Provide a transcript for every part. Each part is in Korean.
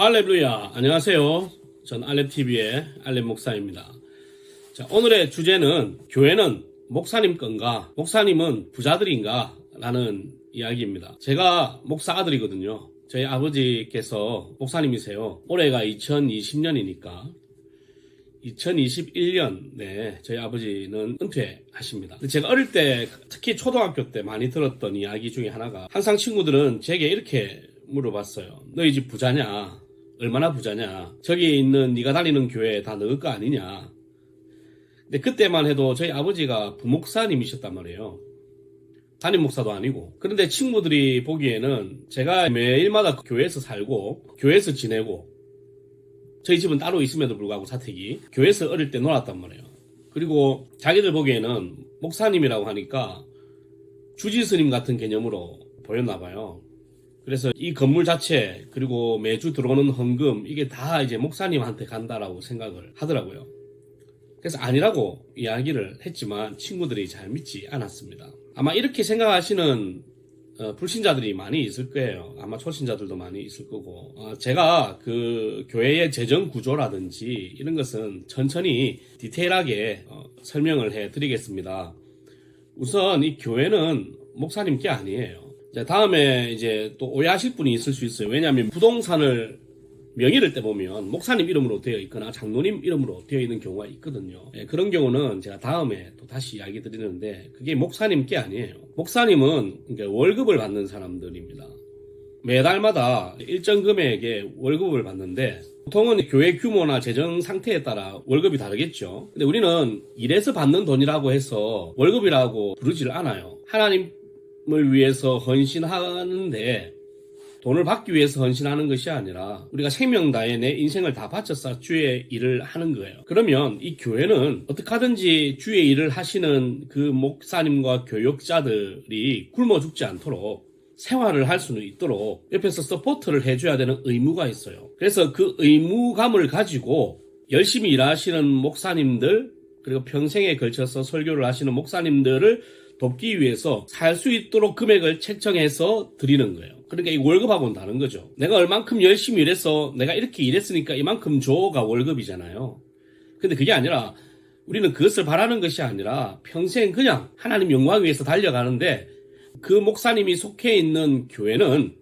알렙루야, 안녕하세요. 전 알렙TV의 알렙 목사입니다. 자, 오늘의 주제는 교회는 목사님 건가, 목사님은 부자들인가 라는 이야기입니다. 제가 목사 아들이거든요. 저희 아버지께서 목사님이세요. 올해가 2020년이니까 2021년에 저희 아버지는 은퇴하십니다. 제가 어릴 때, 특히 초등학교 때 많이 들었던 이야기 중에 하나가, 항상 친구들은 제게 이렇게 물어봤어요. 너희 집 부자냐? 얼마나 부자냐? 저기 있는 네가 다니는 교회 다 너희 거 아니냐? 근데 그때만 해도 저희 아버지가 부목사님이셨단 말이에요. 담임 목사도 아니고. 그런데 친구들이 보기에는 제가 매일마다 교회에서 살고 교회에서 지내고, 저희 집은 따로 있음에도 불구하고 자택이 교회에서 어릴 때 놀았단 말이에요. 그리고 자기들 보기에는 목사님이라고 하니까 주지스님 같은 개념으로 보였나 봐요. 그래서 이 건물 자체, 그리고 매주 들어오는 헌금, 이게 다 이제 목사님한테 간다라고 생각을 하더라고요. 그래서 아니라고 이야기를 했지만 친구들이 잘 믿지 않았습니다. 아마 이렇게 생각하시는 불신자들이 많이 있을 거예요. 아마 초신자들도 많이 있을 거고, 제가 그 교회의 재정 구조라든지 이런 것은 천천히 디테일하게 설명을 해 드리겠습니다. 우선 이 교회는 목사님 게 아니에요. 다음에 이제 또 오해하실 분이 있을 수 있어요. 왜냐하면 부동산을 명의를 떼보면 목사님 이름으로 되어 있거나 장로님 이름으로 되어 있는 경우가 있거든요. 그런 경우는 제가 다음에 또 다시 이야기 드리는데, 그게 목사님 게 아니에요. 목사님은 월급을 받는 사람들입니다. 매달마다 일정 금액의 월급을 받는데, 보통은 교회 규모나 재정 상태에 따라 월급이 다르겠죠. 근데 우리는 일해서 받는 돈이라고 해서 월급이라고 부르지를 않아요. 하나님을 위해서 헌신하는데 돈을 받기 위해서 헌신하는 것이 아니라 우리가 생명 다해 내 인생을 다 바쳐서 주의 일을 하는 거예요. 그러면 이 교회는 어떻게 하든지 주의 일을 하시는 그 목사님과 교역자들이 굶어 죽지 않도록 생활을 할 수는 있도록 옆에서 서포트를 해줘야 되는 의무가 있어요. 그래서 그 의무감을 가지고 열심히 일하시는 목사님들, 그리고 평생에 걸쳐서 설교를 하시는 목사님들을 돕기 위해서 살 수 있도록 금액을 책정해서 드리는 거예요. 그러니까 이 월급하고는 다른 거죠. 내가 얼만큼 열심히 일해서 내가 이렇게 일했으니까 이만큼 줘가 월급이잖아요. 근데 그게 아니라, 우리는 그것을 바라는 것이 아니라 평생 그냥 하나님 영광 위해서 달려가는데, 그 목사님이 속해 있는 교회는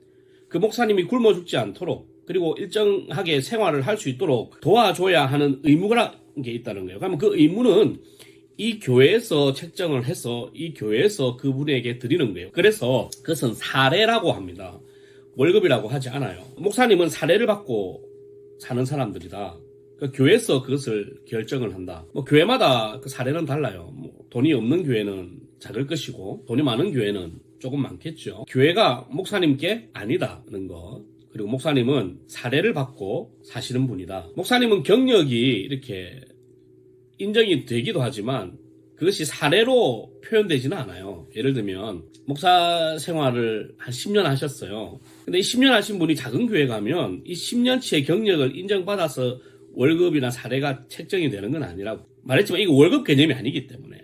그 목사님이 굶어 죽지 않도록, 그리고 일정하게 생활을 할 수 있도록 도와줘야 하는 의무가 있다는 거예요. 그러면 그 의무는 이 교회에서 책정을 해서 이 교회에서 그분에게 드리는 거예요. 그래서 그것은 사례라고 합니다. 월급이라고 하지 않아요. 목사님은 사례를 받고 사는 사람들이다. 그러니까 교회에서 그것을 결정을 한다. 교회마다 그 사례는 달라요. 돈이 없는 교회는 작을 것이고 돈이 많은 교회는 조금 많겠죠. 교회가 목사님께 아니다는 것, 그리고 목사님은 사례를 받고 사시는 분이다. 목사님은 경력이 이렇게 인정이 되기도 하지만 그것이 사례로 표현되지는 않아요. 예를 들면 목사 생활을 한 10년 하셨어요. 근데 이 10년 하신 분이 작은 교회 가면 이 10년치의 경력을 인정받아서 월급이나 사례가 책정이 되는 건 아니라고 말했지만, 이거 월급 개념이 아니기 때문에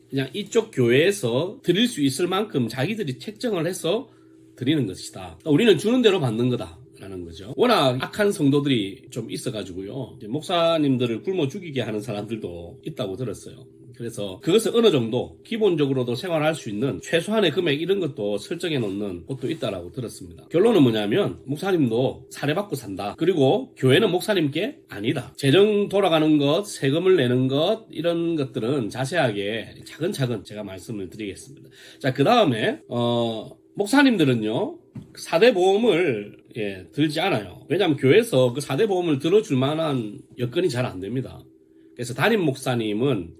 그냥 이쪽 교회에서 드릴 수 있을 만큼 자기들이 책정을 해서 드리는 것이다. 우리는 주는 대로 받는 거다 라는 거죠. 워낙 악한 성도들이 좀 있어가지고요, 목사님들을 굶어 죽이게 하는 사람들도 있다고 들었어요. 그래서 그것을 어느 정도 기본적으로도 생활할 수 있는 최소한의 금액 이런 것도 설정해 놓는 곳도 있다라고 들었습니다. 결론은 뭐냐면 목사님도 사례받고 산다. 그리고 교회는 목사님께 아니다. 재정 돌아가는 것, 세금을 내는 것, 이런 것들은 자세하게 차근차근 제가 말씀을 드리겠습니다. 자, 그 다음에 목사님들은요 4대 보험을 들지 않아요. 왜냐하면 교회에서 그 4대 보험을 들어줄 만한 여건이 잘 안 됩니다. 그래서 담임 목사님은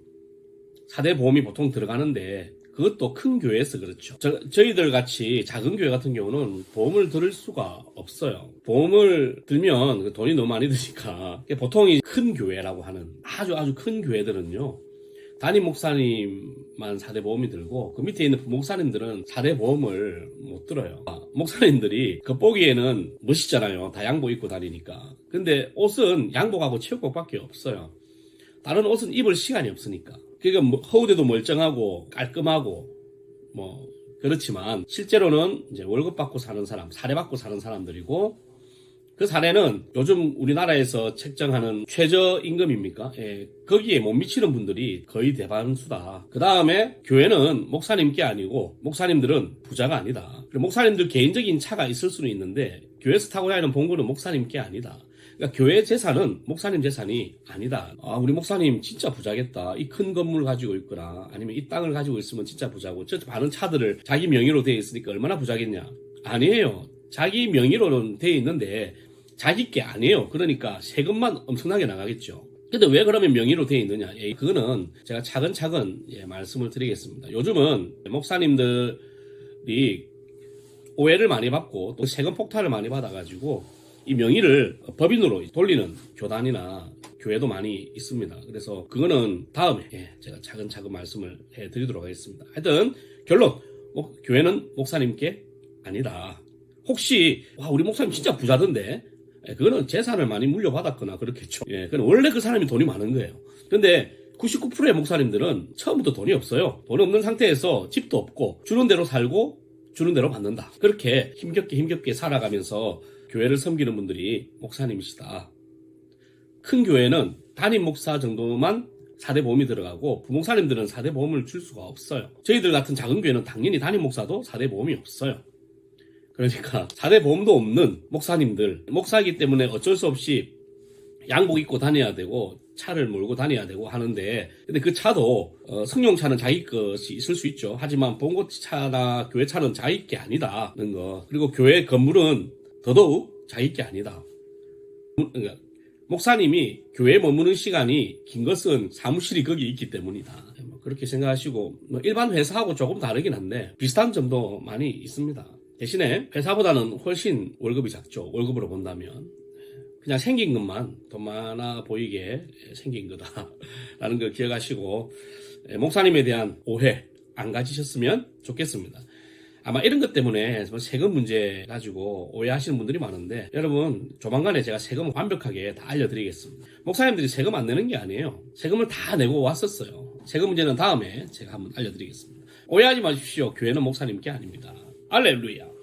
4대 보험이 보통 들어가는데, 그것도 큰 교회에서 그렇죠. 저희들 같이 작은 교회 같은 경우는 보험을 들을 수가 없어요. 보험을 들면 돈이 너무 많이 드니까. 보통 큰 교회라고 하는 아주 큰 교회들은요 담임 목사님만 4대 보험이 들고, 그 밑에 있는 목사님들은 4대 보험을 못 들어요. 목사님들이 겉보기에는 멋있잖아요. 다 양복 입고 다니니까. 근데 옷은 양복하고 체육복밖에 없어요. 다른 옷은 입을 시간이 없으니까. 그러니까 허우대도 멀쩡하고 깔끔하고 그렇지만 실제로는 이제 월급 받고 사는 사람, 사례 받고 사는 사람들이고, 그 사례는 요즘 우리나라에서 책정하는 최저임금입니까? 예, 거기에 못 미치는 분들이 거의 대반수다. 그 다음에 교회는 목사님께 아니고 목사님들은 부자가 아니다. 그리고 목사님들 개인적인 차가 있을 수는 있는데 교회에서 타고 다니는 봉고는 목사님께 아니다. 그러니까 교회 재산은 목사님 재산이 아니다. 아, 우리 목사님 진짜 부자겠다. 이 큰 건물 가지고 있거나 아니면 이 땅을 가지고 있으면 진짜 부자고 저 많은 차들을 자기 명의로 되어 있으니까 얼마나 부자겠냐. 아니에요. 자기 명의로는 되어 있는데 자기 게 아니에요. 그러니까 세금만 엄청나게 나가겠죠. 근데 왜 그러면 명의로 되어 있느냐? 예, 그거는 제가 차근차근 말씀을 드리겠습니다. 요즘은 목사님들이 오해를 많이 받고 또 세금 폭탄을 많이 받아가지고 이 명의를 법인으로 돌리는 교단이나 교회도 많이 있습니다. 그래서 그거는 다음에 제가 차근차근 말씀을 해드리도록 하겠습니다. 하여튼 결론, 교회는 목사님께 아니다. 혹시 우리 목사님 진짜 부자던데 그거는 재산을 많이 물려받았거나 그렇겠죠. 그건 원래 그 사람이 돈이 많은 거예요. 근데 99%의 목사님들은 처음부터 돈이 없어요. 돈이 없는 상태에서 집도 없고 주는 대로 살고 주는 대로 받는다. 그렇게 힘겹게 살아가면서 교회를 섬기는 분들이 목사님이시다. 큰 교회는 담임 목사 정도만 4대 보험이 들어가고 부목사님들은 4대 보험을 줄 수가 없어요. 저희들 같은 작은 교회는 당연히 담임 목사도 4대 보험이 없어요. 그러니까 4대 보험도 없는 목사님들, 목사이기 때문에 어쩔 수 없이 양복 입고 다녀야 되고 차를 몰고 다녀야 되고 하는데, 근데 그 차도 승용차는 자기 것이 있을 수 있죠. 하지만 봉고차나 교회 차는 자기 게 아니다는 거. 그리고 교회 건물은 더더욱 자기 게 아니다. 그러니까 목사님이 교회에 머무는 시간이 긴 것은 사무실이 거기 있기 때문이다. 그렇게 생각하시고, 일반 회사하고 조금 다르긴 한데 비슷한 점도 많이 있습니다. 대신에 회사보다는 훨씬 월급이 작죠. 월급으로 본다면. 그냥 생긴 것만 돈 많아 보이게 생긴 거다라는 걸 기억하시고, 목사님에 대한 오해 안 가지셨으면 좋겠습니다. 아마 이런 것 때문에 세금 문제 가지고 오해하시는 분들이 많은데, 여러분 조만간에 제가 세금 완벽하게 다 알려드리겠습니다. 목사님들이 세금 안 내는 게 아니에요. 세금을 다 내고 왔었어요. 세금 문제는 다음에 제가 한번 알려드리겠습니다. 오해하지 마십시오. 교회는 목사님께 아닙니다. 할렐루야.